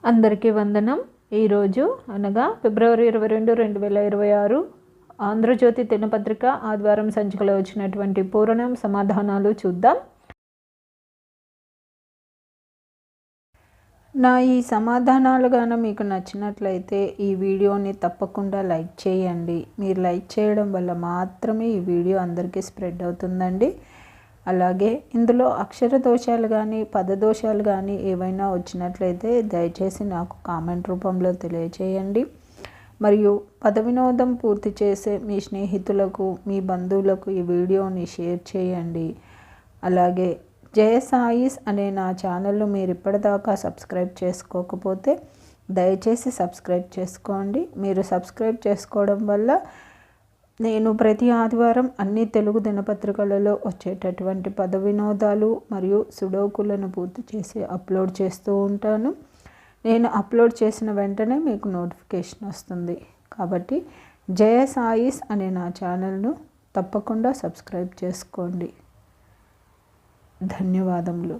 అందరికీ వందనం. ఈరోజు అనగా ఫిబ్రవరి 22, 2026 ఆంధ్రజ్యోతి దినపత్రిక ఆదివారం సంచికలో వచ్చినటువంటి పూరణం సమాధానాలు చూద్దాం. నా ఈ సమాధానాలు గాన మీకు నచ్చినట్లయితే ఈ వీడియోని తప్పకుండా లైక్ చేయండి. మీరు లైక్ చేయడం వల్ల మాత్రమే ఈ వీడియో అందరికీ స్ప్రెడ్ అవుతుందండి. అలాగే ఇందులో అక్షర దోషాలు కానీ పదదోషాలు కానీ ఏవైనా వచ్చినట్లయితే దయచేసి నాకు కామెంట్ రూపంలో తెలియచేయండి. మరియు పద వినోదం పూర్తి చేసే మీ స్నేహితులకు మీ బంధువులకు ఈ వీడియోని షేర్ చేయండి. అలాగే జయ సాయిస్ అనే నా ఛానల్ను మీరు ఇప్పటిదాకా సబ్స్క్రైబ్ చేసుకోకపోతే దయచేసి సబ్స్క్రైబ్ చేసుకోండి. మీరు సబ్స్క్రైబ్ చేసుకోవడం వల్ల నేను ప్రతి ఆదివారం అన్ని తెలుగు దినపత్రికలలో వచ్చేటటువంటి పద వినోదాలు మరియు సుడోకులను పూర్తి చేసి అప్లోడ్ చేస్తూ ఉంటాను. నేను అప్లోడ్ చేసిన వెంటనే మీకు నోటిఫికేషన్ వస్తుంది. కాబట్టి జయ సాయిస్ అనే నా ఛానల్ను తప్పకుండా సబ్స్క్రైబ్ చేసుకోండి. ధన్యవాదములు.